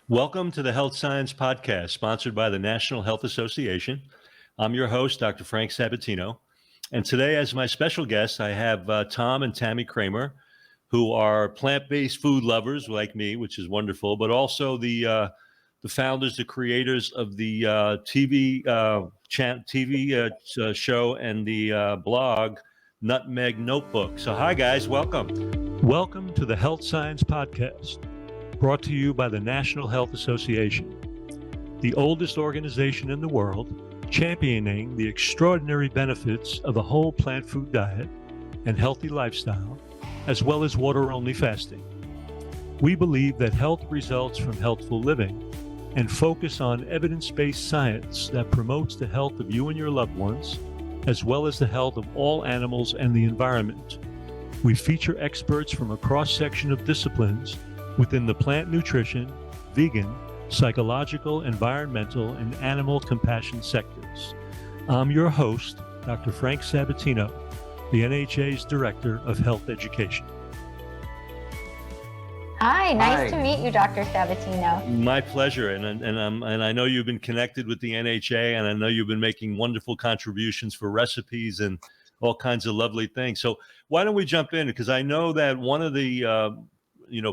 Welcome to the Health Science Podcast, sponsored by the National Health Association. I'm your host, Dr. Frank Sabatino. And today, as my special guests, I have Tom and Tami Kramer, who are plant-based food lovers like me, which is wonderful, but also the founders, the creators of the TV show and the blog, Nutmeg Notebook. So hi, guys. Welcome. Welcome to the Health Science Podcast, brought to you by the National Health Association, the oldest organization in the world championing the extraordinary benefits of a whole plant food diet and healthy lifestyle, as well as water-only fasting. We believe that health results from healthful living and focus on evidence-based science that promotes the health of you and your loved ones, as well as the health of all animals and the environment. We feature experts from a cross-section of disciplines within the plant nutrition, vegan, psychological, environmental, and animal compassion sectors. I'm your host, Dr. Frank Sabatino, the NHA's Director of Health Education. Hi, nice to meet you, Dr. Sabatino. My pleasure, and I know you've been connected with the NHA, and I know you've been making wonderful contributions for recipes and all kinds of lovely things. So why don't we jump in? Because I know that one of the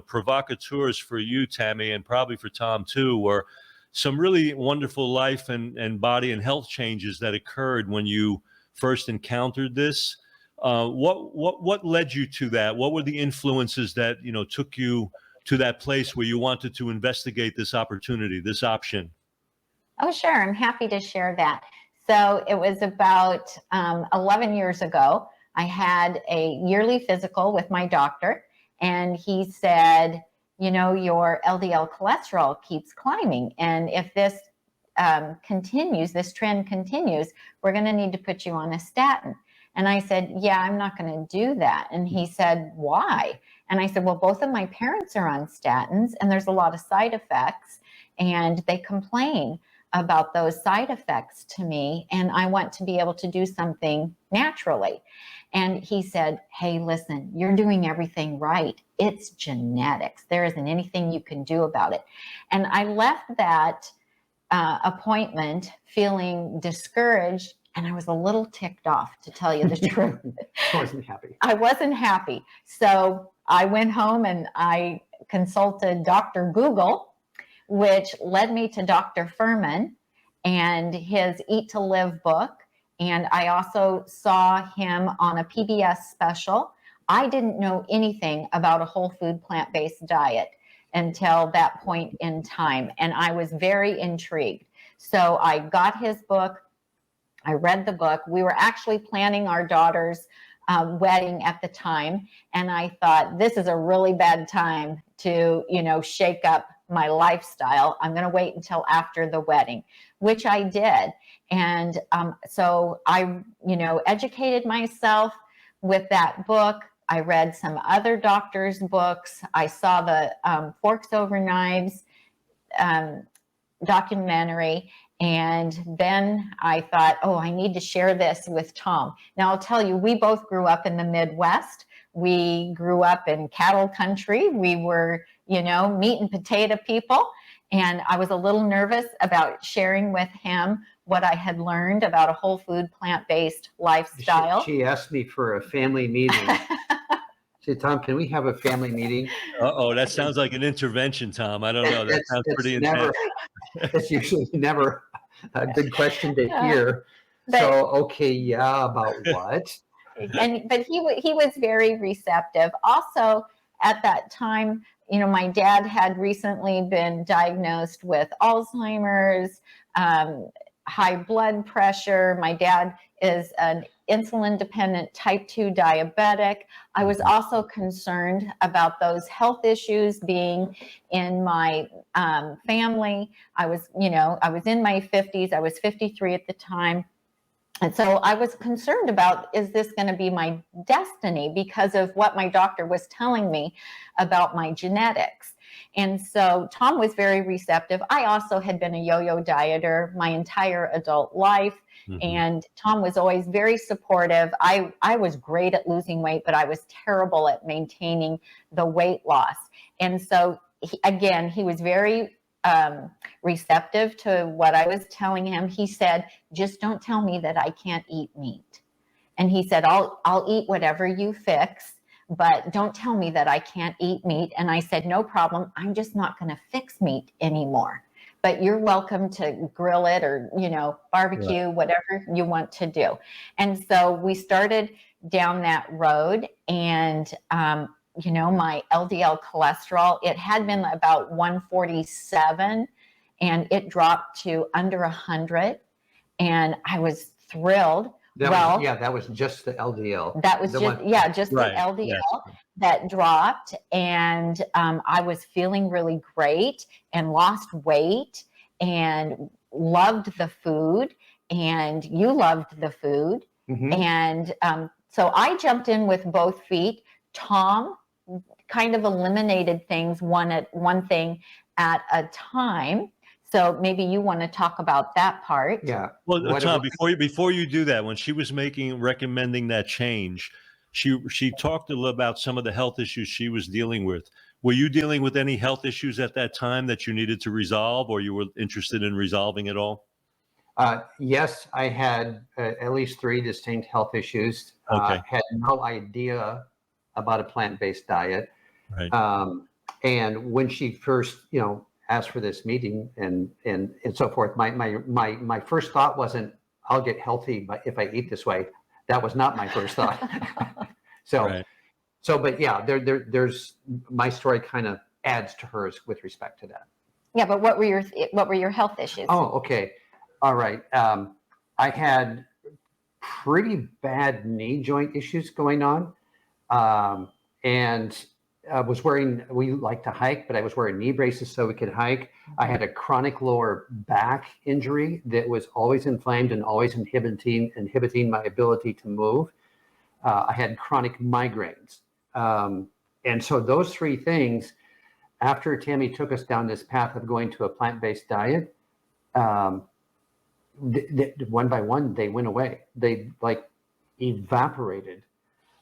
provocateurs for you, Tami, and probably for Tom too, were some really wonderful life and body and health changes that occurred when you first encountered this. What led you to that? What were the influences that took you to that place where you wanted to investigate this opportunity, this option? Oh, sure. I'm happy to share that. So it was about 11 years ago. I had a yearly physical with my doctor, and he said, your LDL cholesterol keeps climbing. And if this this trend continues, we're going to need to put you on a statin. And I said, yeah, I'm not going to do that. And he said, why? And I said, well, both of my parents are on statins, and there's a lot of side effects, and they complain about those side effects to me, and I want to be able to do something naturally. And he said, hey, listen, you're doing everything right. It's genetics. There isn't anything you can do about it. And I left that appointment feeling discouraged, and I was a little ticked off, to tell you the truth. I wasn't happy. I wasn't happy. So I went home and I consulted Dr. Google, which led me to Dr. Fuhrman and his Eat to Live book. And I also saw him on a PBS special. I didn't know anything about a whole food plant-based diet until that point in time. And I was very intrigued. So I got his book. I read the book. We were actually planning our daughter's wedding at the time. And I thought, this is a really bad time to, shake up my lifestyle. I'm going to wait until after the wedding, which I did. And so I, educated myself with that book. I read some other doctors' books. I saw the Forks Over Knives documentary. And then I thought, I need to share this with Tom. Now, I'll tell you, we both grew up in the Midwest. We grew up in cattle country. We were, meat and potato people. And I was a little nervous about sharing with him what I had learned about a whole food plant-based lifestyle. She asked me for a family meeting. She said, Tom, can we have a family meeting? Uh-oh, that sounds like an intervention, Tom. I don't know. That sounds pretty intense. It's usually never a good question to hear. About what? But he was very receptive. Also, at that time, my dad had recently been diagnosed with Alzheimer's, high blood pressure. My dad is an insulin-dependent type 2 diabetic. I was also concerned about those health issues being in my family. I was in my 50s. I was 53 at the time. And so I was concerned about, is this going to be my destiny, because of what my doctor was telling me about my genetics. And so Tom was very receptive. I also had been a yo-yo dieter my entire adult life. Mm-hmm. And Tom was always very supportive. I was great at losing weight, but I was terrible at maintaining the weight loss. And so he was very receptive to what I was telling him. He said, just don't tell me that I can't eat meat. And he said, I'll eat whatever you fix, but don't tell me that I can't eat meat. And I said, no problem. I'm just not going to fix meat anymore. But you're welcome to grill it or, barbecue, whatever you want to do. And so we started down that road, and, my LDL cholesterol, it had been about 147, and it dropped to under 100. And I was thrilled. That was just the LDL. That was just the LDL that dropped. And I was feeling really great and lost weight and loved the food. And you loved the food. Mm-hmm. And so I jumped in with both feet. Tom kind of eliminated things one thing at a time. So maybe you want to talk about that part. Yeah. Well, Tom, before you do that, when she was recommending that change, she talked a little about some of the health issues she was dealing with. Were you dealing with any health issues at that time that you needed to resolve, or you were interested in resolving it all? Yes, I had at least 3 distinct health issues. Okay. Had no idea about a plant-based diet. Right. And when she first, asked for this meeting and so forth, my first thought wasn't, I'll get healthy but if I eat this way. That was not my first thought. But yeah, there's my story kind of adds to hers with respect to that. Yeah, but what were your health issues? Oh, okay. All right. I had pretty bad knee joint issues going on. And I was we like to hike, but I was wearing knee braces so we could hike. I had a chronic lower back injury that was always inflamed and always inhibiting my ability to move. I had chronic migraines. And so those 3 things, after Tammy took us down this path of going to a plant-based diet, one by one, they went away. They evaporated.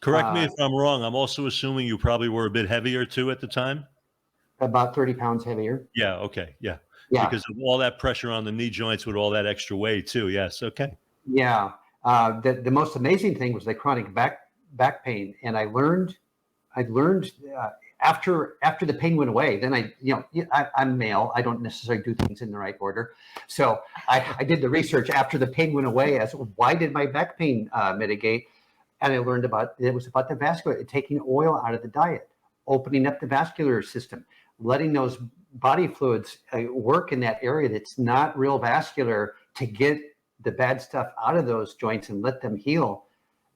Correct me if I'm wrong. I'm also assuming you probably were a bit heavier too at the time. About 30 pounds heavier. Yeah. Okay. Yeah. Because of all that pressure on the knee joints with all that extra weight too. Yes. Okay. Yeah. The most amazing thing was the chronic back pain, and I learned after the pain went away. Then I'm male. I don't necessarily do things in the right order. So I did the research after the pain went away as why did my back pain mitigate. And I learned it was about the vascular, taking oil out of the diet, opening up the vascular system, letting those body fluids work in that area that's not real vascular to get the bad stuff out of those joints and let them heal.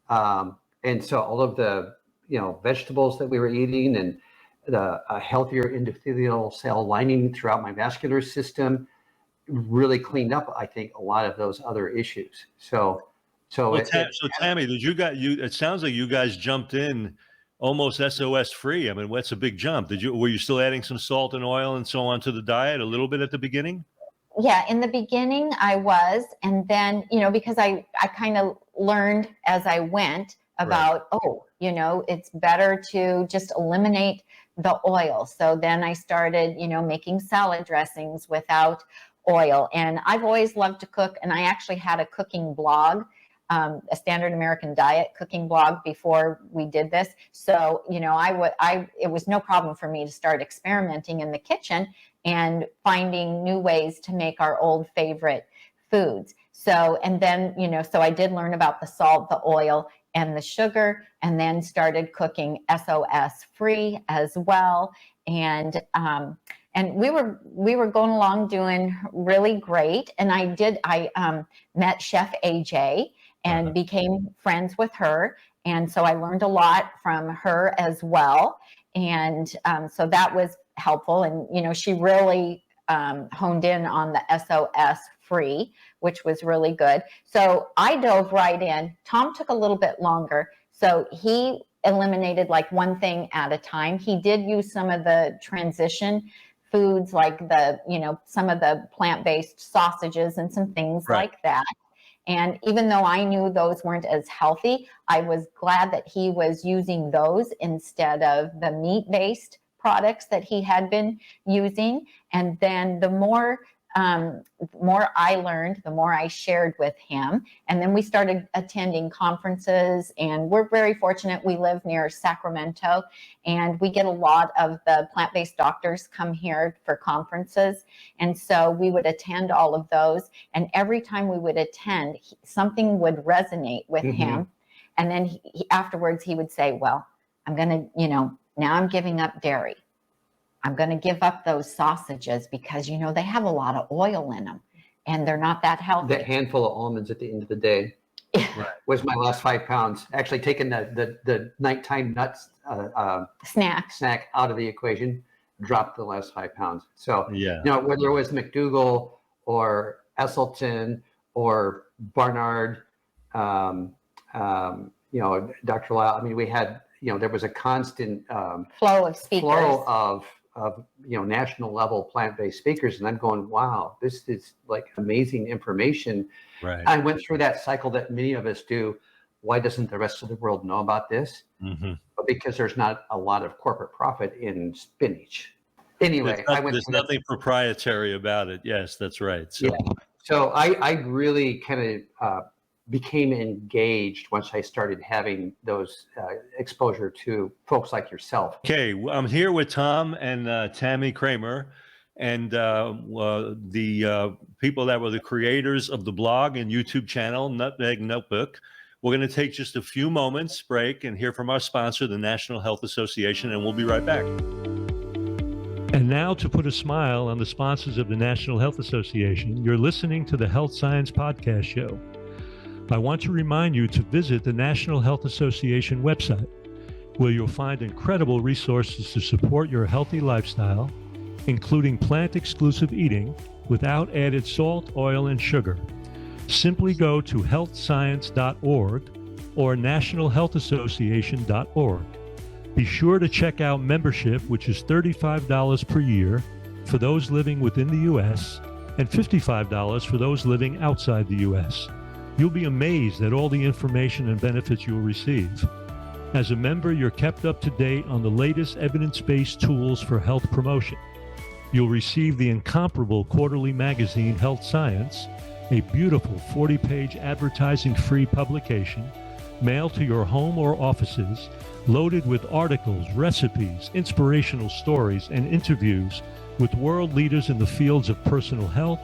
And so all of the, vegetables that we were eating and the healthier endothelial cell lining throughout my vascular system really cleaned up, I think, a lot of those other issues. So Tammy, it sounds like you guys jumped in almost SOS free. I mean, what's a big jump? Were you still adding some salt and oil and so on to the diet a little bit at the beginning? Yeah, in the beginning I was, and then, because I kind of learned as I went about, it's better to just eliminate the oil. So then I started, making salad dressings without oil. And I've always loved to cook, and I actually had a cooking blog, a Standard American Diet cooking blog before we did this. So, it was no problem for me to start experimenting in the kitchen and finding new ways to make our old favorite foods. So, and then, so I did learn about the salt, the oil, and the sugar, and then started cooking SOS free as well. And we were going along doing really great. And I met Chef AJ and became friends with her. And so I learned a lot from her as well. And so that was helpful. And, she really honed in on the SOS free, which was really good. So I dove right in. Tom took a little bit longer. So he eliminated like one thing at a time. He did use some of the transition foods, like some of the plant-based sausages and some things like that. And even though I knew those weren't as healthy, I was glad that he was using those instead of the meat-based products that he had been using. And then the more I learned, the more I shared with him. And then we started attending conferences, and we're very fortunate. We live near Sacramento, and we get a lot of the plant-based doctors come here for conferences. And so we would attend all of those. And every time we would attend, something would resonate with him. And then afterwards he would say, well, I'm going to, now I'm giving up dairy. I'm going to give up those sausages because, they have a lot of oil in them and they're not that healthy. That handful of almonds at the end of the day was my last 5 pounds. Actually taking the nighttime nuts snack out of the equation, dropped the last 5 pounds. So, whether it was McDougall or Esselton or Barnard, Dr. Lyle, we had, there was a constant flow of speakers. Of national level plant-based speakers, and I'm going, wow, this is like amazing information. Right. I went through that cycle that many of us do. Why doesn't the rest of the world know about this? But because there's not a lot of corporate profit in spinach. Anyway, there's nothing proprietary about it. Yes, that's right. So I really kind of became engaged once I started having those exposure to folks like yourself. Okay, I'm here with Tom and Tami Kramer, and the people that were the creators of the blog and YouTube channel, Nutmeg Notebook. We're going to take just a few moments break and hear from our sponsor, the National Health Association, and we'll be right back. And now, to put a smile on the sponsors of the National Health Association, you're listening to the Health Science Podcast Show. I want to remind you to visit the National Health Association website, where you'll find incredible resources to support your healthy lifestyle, including plant-exclusive eating without added salt, oil, and sugar. Simply go to healthscience.org or nationalhealthassociation.org. Be sure to check out membership, which is $35 per year for those living within the U.S. and $55 for those living outside the U.S. You'll be amazed at all the information and benefits you'll receive. As a member, you're kept up to date on the latest evidence-based tools for health promotion. You'll receive the incomparable quarterly magazine, Health Science, a beautiful 40-page advertising-free publication mailed to your home or offices, loaded with articles, recipes, inspirational stories, and interviews with world leaders in the fields of personal health,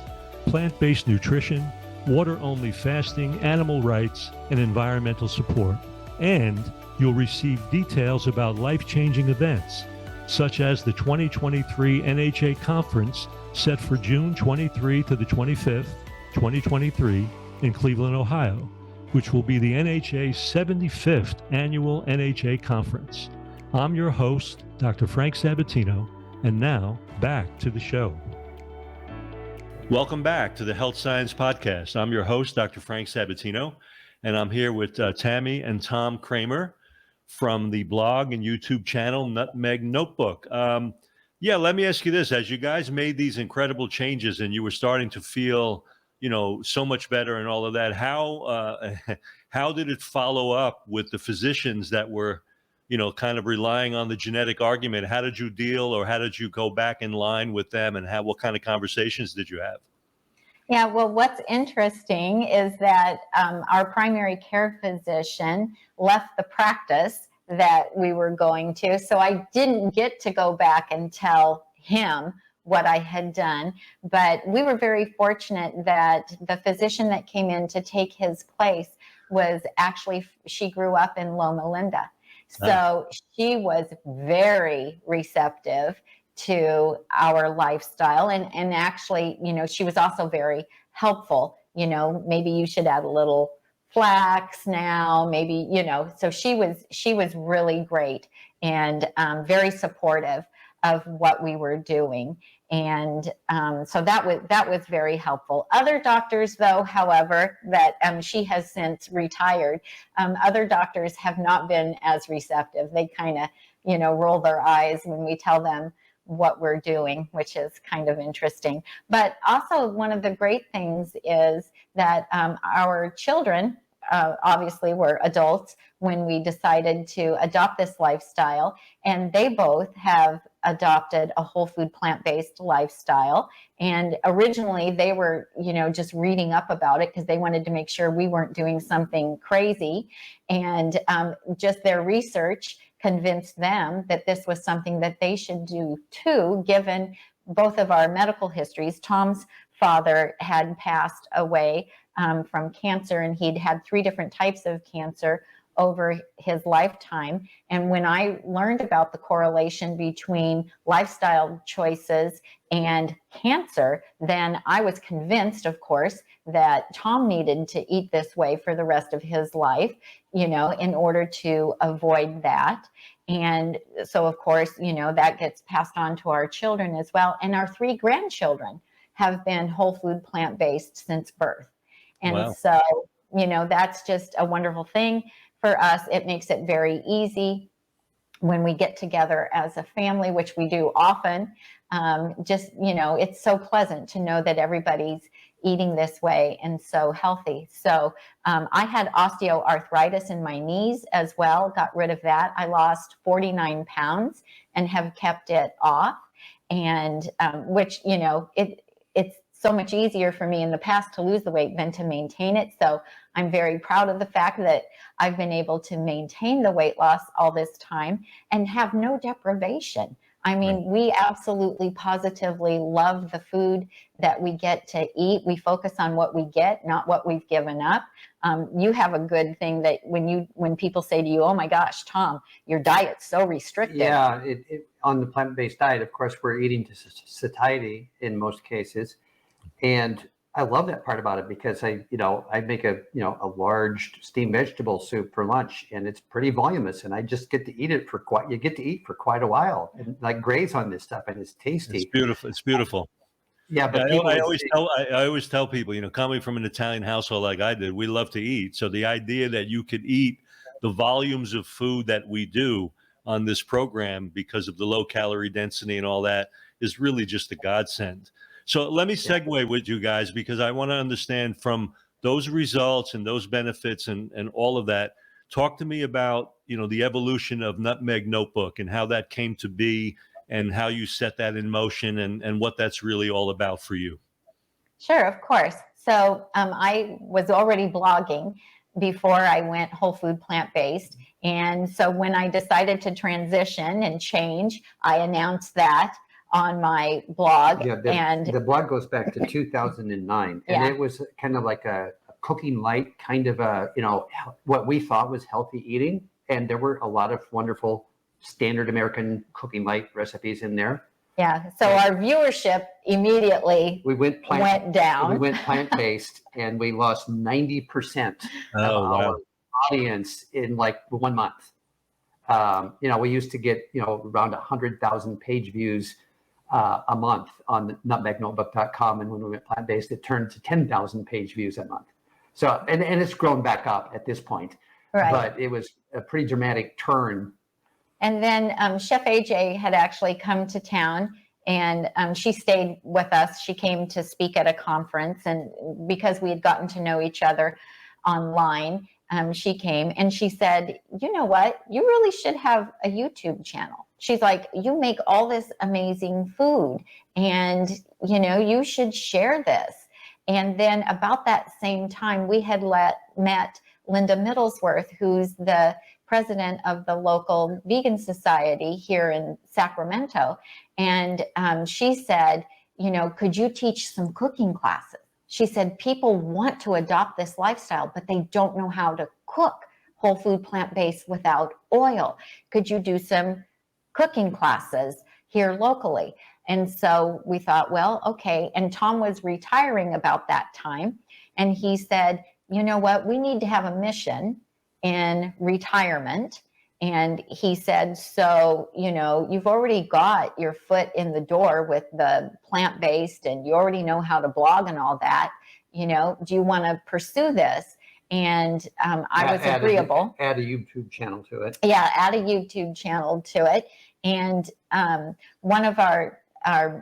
plant-based nutrition, water-only fasting, animal rights, and environmental support. And you'll receive details about life-changing events, such as the 2023 NHA Conference set for June 23 to the 25th, 2023 in Cleveland, Ohio, which will be the NHA's 75th annual NHA Conference. I'm your host, Dr. Frank Sabatino, and now back to the show. Welcome back to the Health Science Podcast. I'm your host, Dr. Frank Sabatino, and I'm here with Tami and Tom Kramer from the blog and YouTube channel Nutmeg Notebook. Let me ask you this. As you guys made these incredible changes and you were starting to feel, so much better and all of that, how did it follow up with the physicians that were, kind of relying on the genetic argument? How did you deal, or how did you go back in line with them, and what kind of conversations did you have? Yeah, well, what's interesting is that our primary care physician left the practice that we were going to. So I didn't get to go back and tell him what I had done, but we were very fortunate that the physician that came in to take his place was actually, she grew up in Loma Linda. So she was very receptive to our lifestyle, and actually, she was also very helpful. Maybe you should add a little flax now, maybe, so she was really great and very supportive of what we were doing. And so that was very helpful. Other doctors, though, however, that she has since retired, other doctors have not been as receptive. They kind of, roll their eyes when we tell them what we're doing, which is kind of interesting. But also one of the great things is that our children obviously were adults when we decided to adopt this lifestyle, and they both have adopted a whole food plant-based lifestyle. And originally they were, just reading up about it because they wanted to make sure we weren't doing something crazy. And just their research convinced them that this was something that they should do too, given both of our medical histories. Tom's father had passed away from cancer, and he'd had 3 different types of cancer over his lifetime. And when I learned about the correlation between lifestyle choices and cancer, then I was convinced, of course, that Tom needed to eat this way for the rest of his life, in order to avoid that. And so, of course, that gets passed on to our children as well. And our 3 grandchildren have been whole food plant-based since birth. And Wow. so, that's just a wonderful thing for us. It makes it very easy when we get together as a family, which we do often. It's so pleasant to know that everybody's eating this way and so healthy. So I had osteoarthritis in my knees as well, got rid of that. I lost 49 pounds and have kept it off. And which, it's so much easier for me in the past to lose the weight than to maintain it. So I'm very proud of the fact that I've been able to maintain the weight loss all this time and have no deprivation. I mean, we absolutely positively love the food that we get to eat. We focus on what we get, not what we've given up. You have a good thing that when people say to you, "Oh my gosh, Tom, your diet's so restrictive." Yeah, on the plant-based diet, of course, we're eating to satiety in most cases. And I love that part about it because I make a large steamed vegetable soup for lunch, and it's pretty voluminous, and I just get to eat it for quite a while and like graze on this stuff, and it's tasty. It's beautiful. It's beautiful. Yeah, but I always tell people, coming from an Italian household like I did, we love to eat. So the idea that you could eat the volumes of food that we do on this program because of the low calorie density and all that is really just a godsend. So let me segue with you guys, because I want to understand from those results and those benefits and all of that. Talk to me about, the evolution of Nutmeg Notebook and how that came to be and how you set that in motion and what that's really all about for you. Sure, of course. So I was already blogging before I went whole food plant-based. And so when I decided to transition and change, I announced that on my blog. Yeah, the blog goes back to 2009, and it was kind of like a cooking light, kind of what we thought was healthy eating, and there were a lot of wonderful standard American cooking light recipes in there. Yeah, so our viewership immediately went down. We went plant-based, and we lost 90% of our audience in like 1 month. We used to get around 100,000 page views a month on nutmegnotebook.com, and when we went plant-based, it turned to 10,000 page views a month. So, and it's grown back up at this point, but it was a pretty dramatic turn. And then Chef AJ had actually come to town, and she stayed with us. She came to speak at a conference, and because we had gotten to know each other online, she came and she said, "You know what? You really should have a YouTube channel." She's like, "You make all this amazing food, and you should share this." And then about that same time, we had met Linda Middlesworth, who's the president of the local vegan society here in Sacramento. And she said, "Could you teach some cooking classes?" She said, "People want to adopt this lifestyle, but they don't know how to cook whole food plant-based without oil. Could you do some cooking classes here locally?" And so we thought, well, okay. And Tom was retiring about that time. And he said, "You know what? We need to have a mission in retirement." And he said, "So, you've already got your foot in the door with the plant-based, and you already know how to blog and all that. Do you want to pursue this?" And I was agreeable. Add a YouTube channel to it. Yeah, add a YouTube channel to it. And one of our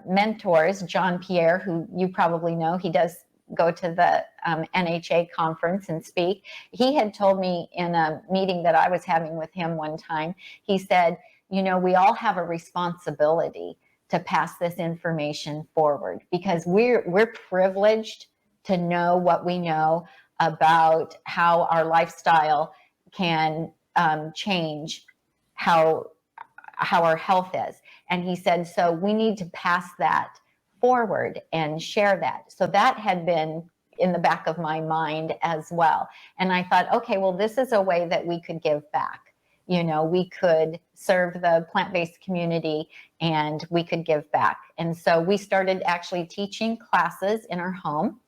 mentors, John Pierre, who you probably know, he does go to the NHA conference and speak. He had told me in a meeting that I was having with him one time, he said, we all have a responsibility to pass this information forward, because we're privileged to know what we know about how our lifestyle can change how our health is. And he said, so we need to pass that forward and share that. So that had been in the back of my mind as well. And I thought, okay, well, this is a way that we could give back. We could serve the plant-based community and we could give back. And so we started actually teaching classes in our home.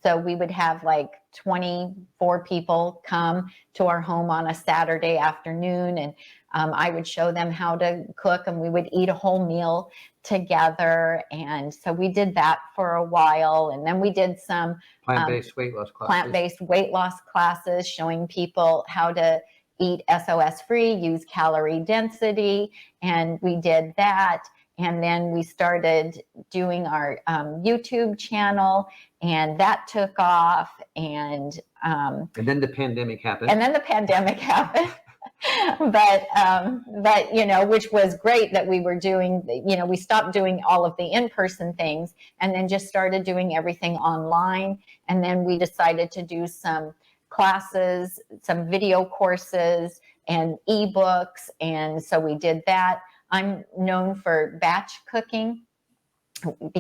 So we would have like 24 people come to our home on a Saturday afternoon, and I would show them how to cook, and we would eat a whole meal together. And so we did that for a while. And then we did some plant-based weight loss classes. Plant-based weight loss classes, showing people how to eat SOS free, use calorie density. And we did that. And then we started doing our YouTube channel, and that took off. And then the pandemic happened. But which was great that we were doing, we stopped doing all of the in-person things and then just started doing everything online. And then we decided to do some classes, some video courses and ebooks. And so we did that. I'm known for batch cooking.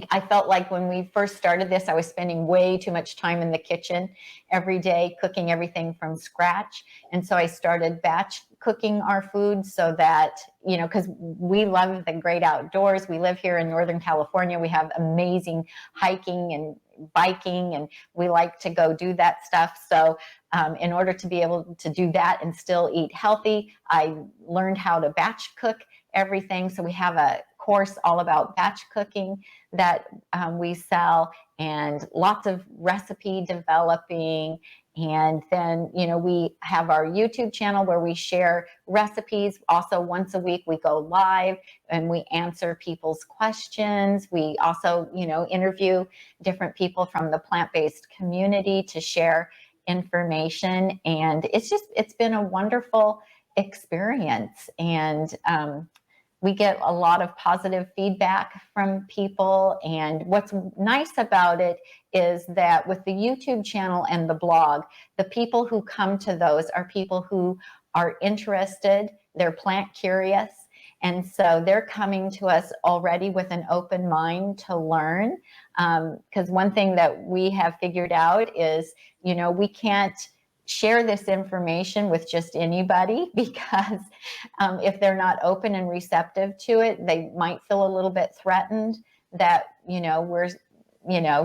I felt like when we first started this, I was spending way too much time in the kitchen every day, cooking everything from scratch. And so I started batch cooking our food so that, because we love the great outdoors. We live here in Northern California. We have amazing hiking and biking, and we like to go do that stuff. So in order to be able to do that and still eat healthy, I learned how to batch cook everything. So we have a course all about batch cooking that we sell, and lots of recipe developing. And then, we have our YouTube channel where we share recipes. Also, once a week, we go live and we answer people's questions. We also, interview different people from the plant-based community to share information. And it's been a wonderful experience. And we get a lot of positive feedback from people. And what's nice about it is that with the YouTube channel and the blog, the people who come to those are people who are interested, they're plant curious. And so they're coming to us already with an open mind to learn. Because one thing that we have figured out is, we can't share this information with just anybody, because if they're not open and receptive to it, they might feel a little bit threatened that, we're,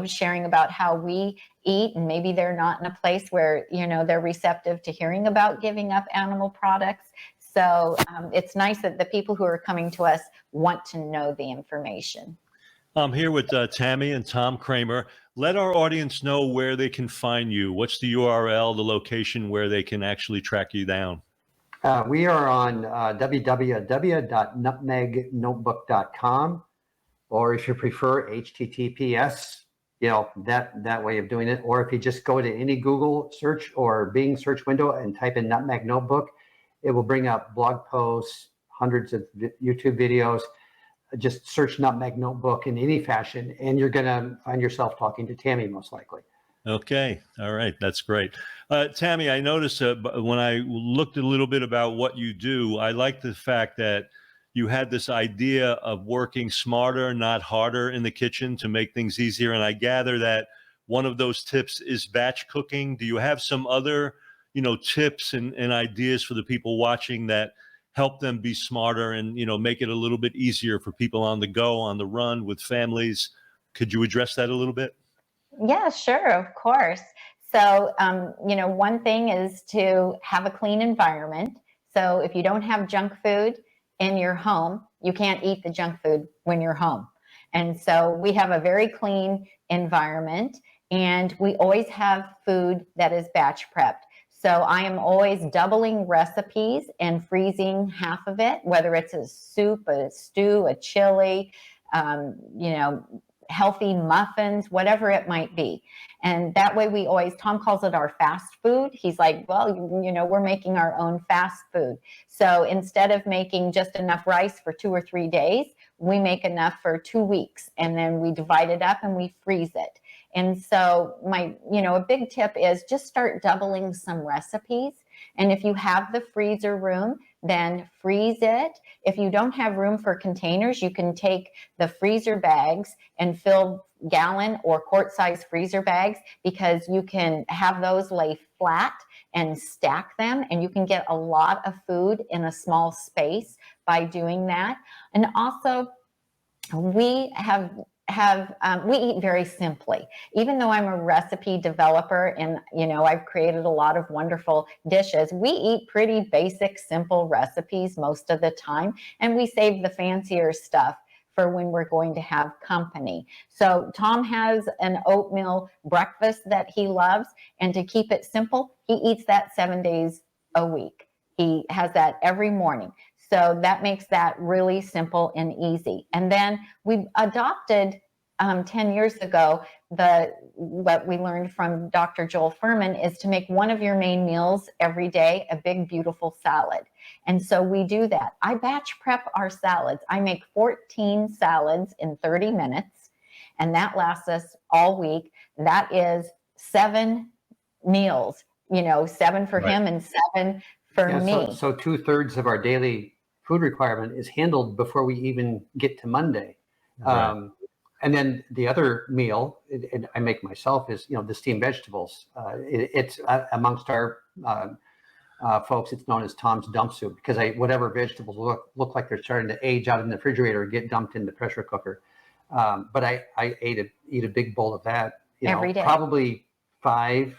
sharing about how we eat, and maybe they're not in a place where, they're receptive to hearing about giving up animal products. So it's nice that the people who are coming to us want to know the information. I'm here with Tami and Tom Kramer. Let our audience know where they can find you. What's the URL, the location where they can actually track you down? We are on www.nutmegnotebook.com, or if you prefer, HTTPS, that way of doing it. Or if you just go to any Google search or Bing search window and type in Nutmeg Notebook, it will bring up blog posts, hundreds of YouTube videos. Just search Nutmeg Notebook in any fashion, and you're going to find yourself talking to Tami, most likely. Okay. All right. That's great. Tami, I noticed when I looked a little bit about what you do, I like the fact that you had this idea of working smarter, not harder in the kitchen to make things easier. And I gather that one of those tips is batch cooking. Do you have some other, tips and ideas for the people watching that help them be smarter and, make it a little bit easier for people on the go, on the run, with families? Could you address that a little bit? Yeah, sure, of course. So, one thing is to have a clean environment. So if you don't have junk food in your home, you can't eat the junk food when you're home. And so we have a very clean environment, and we always have food that is batch prepped. So I am always doubling recipes and freezing half of it, whether it's a soup, a stew, a chili, healthy muffins, whatever it might be. And that way we always, Tom calls it our fast food. He's like, well, we're making our own fast food. So instead of making just enough rice for 2 or 3 days, we make enough for 2 weeks, and then we divide it up and we freeze it. And so a big tip is just start doubling some recipes. And if you have the freezer room, then freeze it. If you don't have room for containers, you can take the freezer bags and fill gallon or quart-size freezer bags, because you can have those lay flat and stack them, and you can get a lot of food in a small space by doing that. And also, we we eat very simply. Even though I'm a recipe developer and, I've created a lot of wonderful dishes, we eat pretty basic, simple recipes most of the time, and we save the fancier stuff for when we're going to have company. So Tom has an oatmeal breakfast that he loves, and to keep it simple, he eats that 7 days a week. He has that every morning. So that makes that really simple and easy. And then we adopted 10 years ago, what we learned from Dr. Joel Fuhrman is to make one of your main meals every day a big, beautiful salad. And so we do that. I batch prep our salads. I make 14 salads in 30 minutes, and that lasts us all week. That is 7 meals, 7 for him and 7 for me. So 2/3 of our daily food requirement is handled before we even get to Monday. Right. And then the other meal I make myself is, the steamed vegetables. It's amongst our folks, it's known as Tom's dump soup, because whatever vegetables look like they're starting to age out in the refrigerator get dumped in the pressure cooker. But I eat a big bowl of that, every day, probably 5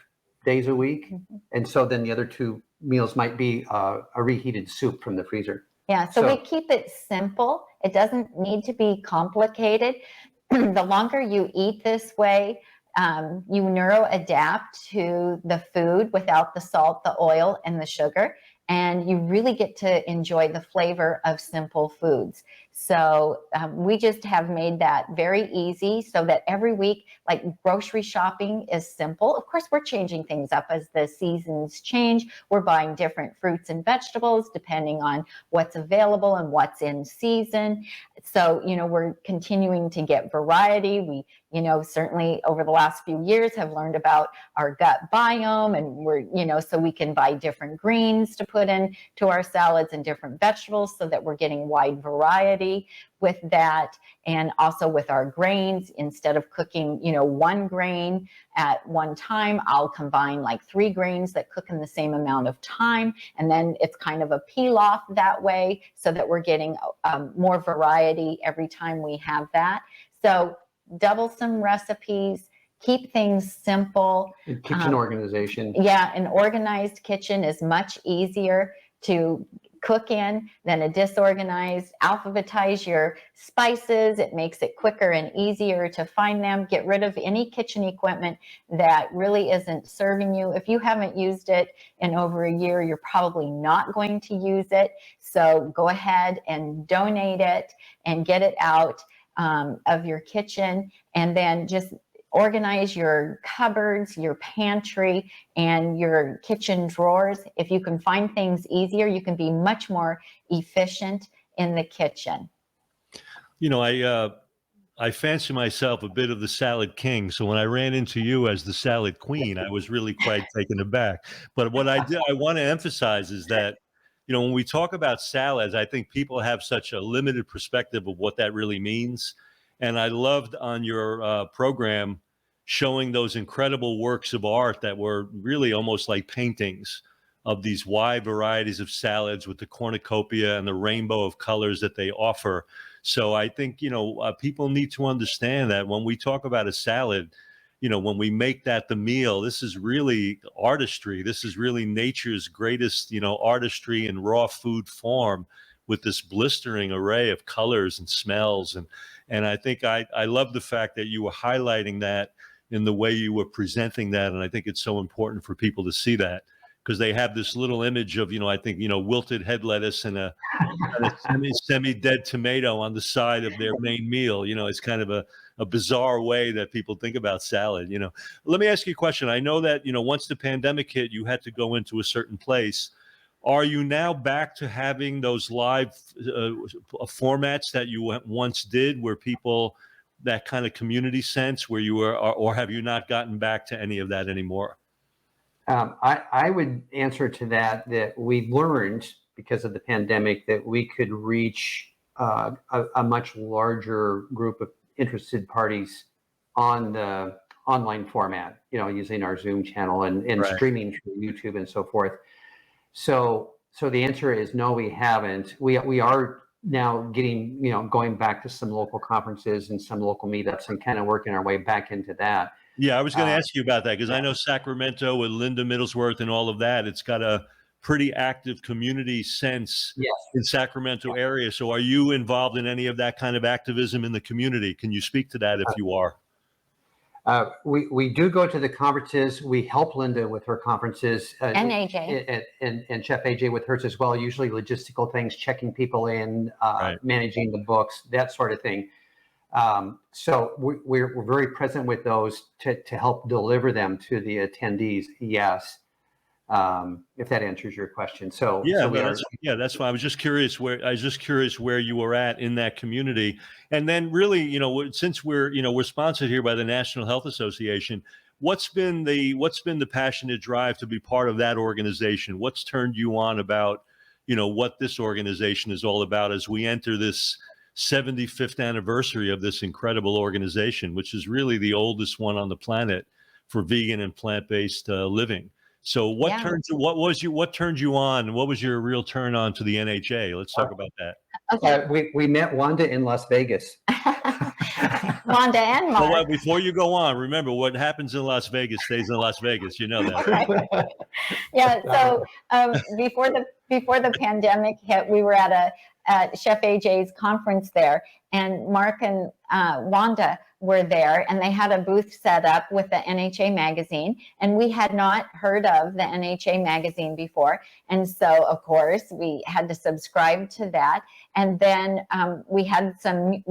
days a week. Mm-hmm. And so then the other 2 meals might be a reheated soup from the freezer. Yeah, so we keep it simple. It doesn't need to be complicated. The longer you eat this way, you neuroadapt to the food without the salt, the oil, and the sugar, and you really get to enjoy the flavor of simple foods. So we just have made that very easy, so that every week, like grocery shopping is simple. Of course, we're changing things up as the seasons change. We're buying different fruits and vegetables depending on what's available and what's in season. So, we're continuing to get variety. We, certainly over the last few years have learned about our gut biome, and we're, so we can buy different greens to put in to our salads and different vegetables, so that we're getting wide variety with that. And also with our grains, instead of cooking, one grain at one time, I'll combine like 3 grains that cook in the same amount of time. And then it's kind of a peel off that way, so that we're getting more variety every time we have that. So double some recipes, keep things simple. Kitchen organization. Yeah, an organized kitchen is much easier to cook in than a disorganized. Alphabetize your spices. It makes it quicker and easier to find them. Get rid of any kitchen equipment that really isn't serving you. If you haven't used it in over a year, you're probably not going to use it. So go ahead and donate it and get it out of your kitchen, and then just organize your cupboards, your pantry, and your kitchen drawers. If you can find things easier, you can be much more efficient in the kitchen. I fancy myself a bit of the salad king. So when I ran into you as the salad queen, I was really quite taken aback. But what I want to emphasize is that, when we talk about salads, I think people have such a limited perspective of what that really means. And I loved on your program showing those incredible works of art that were really almost like paintings of these wide varieties of salads with the cornucopia and the rainbow of colors that they offer. So I think, people need to understand that when we talk about a salad, when we make that the meal, this is really artistry. This is really nature's greatest, artistry in raw food form, with this blistering array of colors and smells. And I think I love the fact that you were highlighting that in the way you were presenting that. And I think it's so important for people to see that, because they have this little image of, I think, wilted head lettuce and a semi-dead tomato on the side of their main meal. It's kind of a a bizarre way that people think about salad. Let me ask you a question. I know that, once the pandemic hit, you had to go into a certain place. Are you now back to having those live formats that you once did, where people, that kind of community sense where you were, or have you not gotten back to any of that anymore? I would answer to that we learned because of the pandemic that we could reach a much larger group of interested parties on the online format, using our Zoom channel and Right. streaming through YouTube and so forth. So the answer is no, we haven't. We are now getting, going back to some local conferences and some local meetups and kind of working our way back into that. Yeah, I was going to ask you about that, because I know Sacramento with Linda Middlesworth and all of that, it's got a pretty active community sense in Sacramento area. So are you involved in any of that kind of activism in the community? Can you speak to that if you are? We do go to the conferences. We help Linda with her conferences. And AJ. And Chef AJ with hers as well, usually logistical things, checking people in, Right. managing the books, that sort of thing. So we're very present with those to help deliver them to the attendees. Yes. If that answers your question. That's why I was just curious where you were at in that community. And then really, since we're sponsored here by the National Health Association, what's been the passionate drive to be part of that organization? What's turned you on about, what this organization is all about as we enter this 75th anniversary of this incredible organization, which is really the oldest one on the planet for vegan and plant-based living. So what turned you on? What was your real turn on to the NHA? Let's talk about that. Okay. We met Wanda in Las Vegas. Wanda and Mark. Well, before you go on, remember, what happens in Las Vegas stays in Las Vegas. You know that. Right? Yeah. So before the pandemic hit, we were at Chef AJ's conference there, and Mark and Wanda were there, and they had a booth set up with the NHA magazine, and we had not heard of the NHA magazine before, and so of course we had to subscribe to that. And then we had some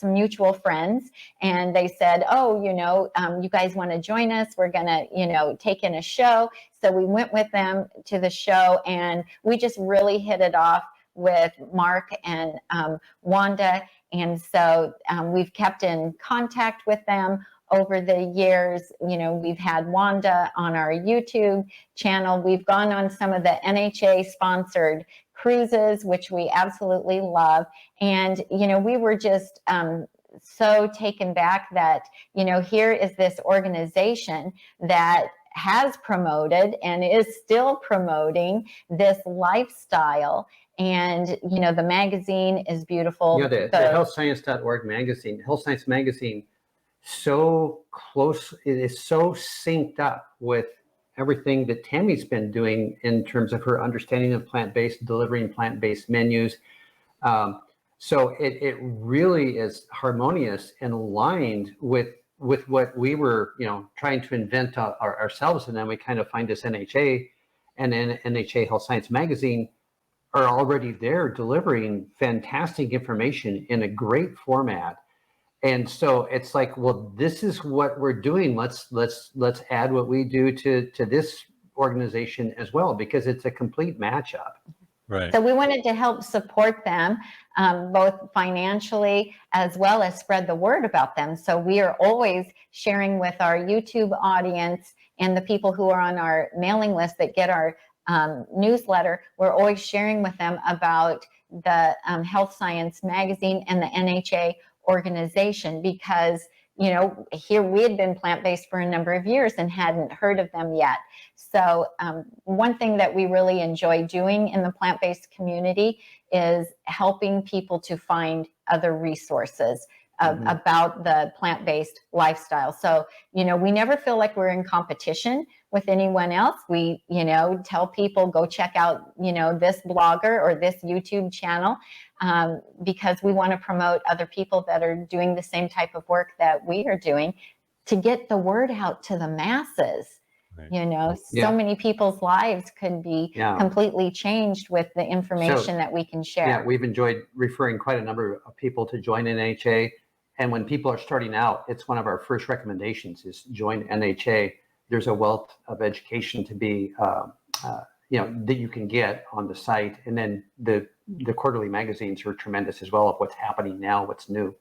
mutual friends, and they said, oh, you guys want to join us? We're gonna take in a show. So we went with them to the show, and we just really hit it off with Mark and Wanda. And so we've kept in contact with them over the years. We've had Wanda on our YouTube channel. We've gone on some of the NHA sponsored cruises, which we absolutely love. And, we were just so taken back that, here is this organization that has promoted and is still promoting this lifestyle. And, the magazine is beautiful. The healthscience.org magazine, Health Science magazine, so close, it is so synced up with everything that Tami's been doing in terms of her understanding of plant-based, delivering plant-based menus. So it really is harmonious and aligned with what we were, trying to invent ourselves. And then we kind of find this NHA and NHA Health Science magazine are already there delivering fantastic information in a great format. And so it's like, well, this is what we're doing. Let's add what we do to this organization as well, because it's a complete matchup. Right. So we wanted to help support them, both financially as well as spread the word about them. So we are always sharing with our YouTube audience and the people who are on our mailing list that get our newsletter. We're always sharing with them about the Health Science magazine and the NHA organization, because here we had been plant-based for a number of years and hadn't heard of them yet. So one thing that we really enjoy doing in the plant-based community is helping people to find other resources about the plant-based lifestyle. So, we never feel like we're in competition with anyone else. We, tell people, go check out, this blogger or this YouTube channel, because we want to promote other people that are doing the same type of work that we are doing to get the word out to the masses. Right. So many people's lives could be completely changed with the information that we can share. Yeah, we've enjoyed referring quite a number of people to join NHA. And when people are starting out, it's one of our first recommendations is join NHA. There's a wealth of education to be, that you can get on the site. And then the quarterly magazines are tremendous as well of what's happening now, what's new.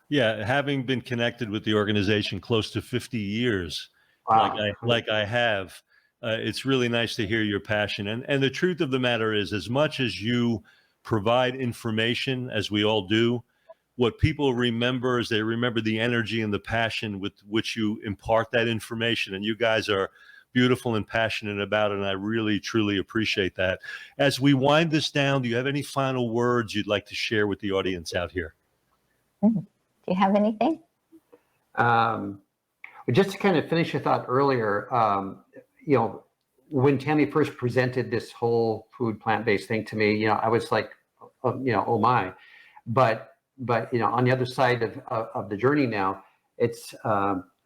Yeah, having been connected with the organization close to 50 years, Wow. like I have, it's really nice to hear your passion. And the truth of the matter is, as much as you provide information, as we all do, what people remember is they remember the energy and the passion with which you impart that information. And you guys are beautiful and passionate about it. And I really, truly appreciate that. As we wind this down, do you have any final words you'd like to share with the audience out here? Do you have anything? Just to kind of finish your thought earlier, when Tami first presented this whole food plant-based thing to me, I was like, oh my, but on the other side of the journey now, it's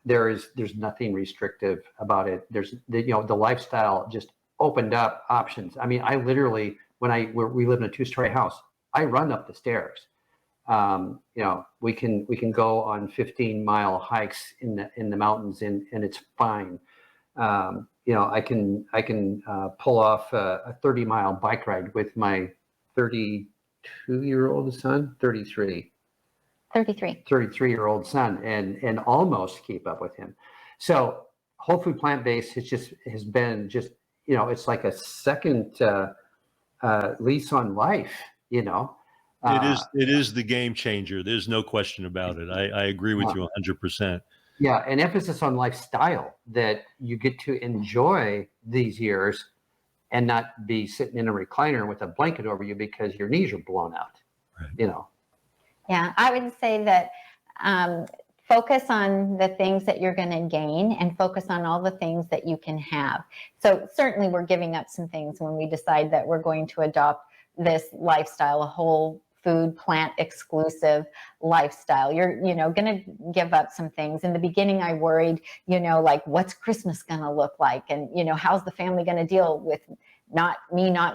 there's nothing restrictive about it. There's the lifestyle just opened up options. I mean, I literally, we live in a 2-story house, I run up the stairs. We can go on 15-mile hikes in the mountains and it's fine. I can pull off a 30-mile bike ride with my 32-year-old son, 33-year-old son, and almost keep up with him. So whole food plant-based has been it's like a second lease on life, It is the game changer. There's no question about it. I agree with you 100%. Yeah, an emphasis on lifestyle that you get to enjoy these years and not be sitting in a recliner with a blanket over you because your knees are blown out, Right. Yeah, I would say that focus on the things that you're going to gain and focus on all the things that you can have. So certainly we're giving up some things when we decide that we're going to adopt this lifestyle, a whole food plant exclusive lifestyle. You're, going to give up some things. In the beginning, I worried, like what's Christmas going to look like? And, how's the family going to deal with not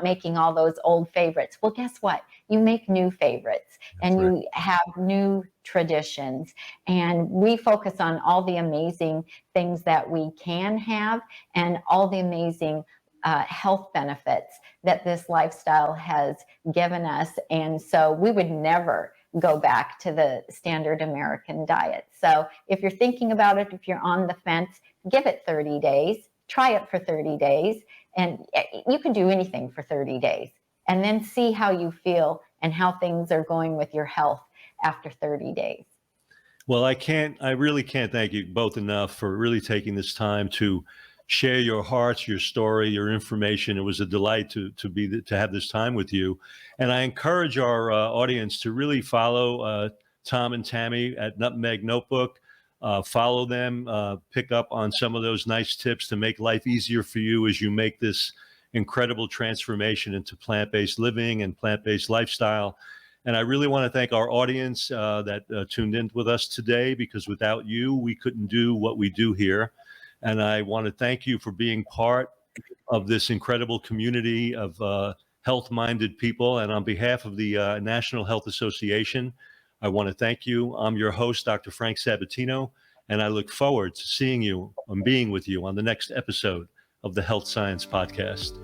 making all those old favorites? Well, guess what? You make new favorites. That's and right. You have new traditions. And we focus on all the amazing things that we can have and all the amazing health benefits that this lifestyle has given us. And so we would never go back to the standard American diet. So if you're thinking about it, if you're on the fence, give it 30 days, try it for 30 days, and you can do anything for 30 days and then see how you feel and how things are going with your health after 30 days. Well, I really can't thank you both enough for really taking this time to share your hearts, your story, your information. It was a delight to have this time with you. And I encourage our audience to really follow Tom and Tami at Nutmeg Notebook. Follow them, pick up on some of those nice tips to make life easier for you as you make this incredible transformation into plant-based living and plant-based lifestyle. And I really want to thank our audience that tuned in with us today, because without you, we couldn't do what we do here. And I want to thank you for being part of this incredible community of health-minded people. And on behalf of the National Health Association, I want to thank you. I'm your host, Dr. Frank Sabatino, and I look forward to seeing you and being with you on the next episode of the Health Science Podcast.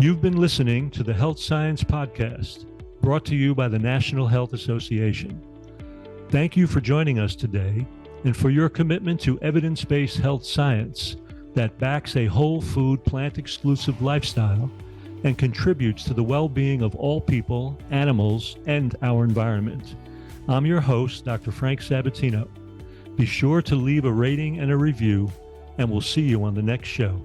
You've been listening to the Health Science Podcast, brought to you by the National Health Association. Thank you for joining us today and for your commitment to evidence-based health science that backs a whole food, plant-exclusive lifestyle and contributes to the well-being of all people, animals, and our environment. I'm your host, Dr. Frank Sabatino. Be sure to leave a rating and a review, and we'll see you on the next show.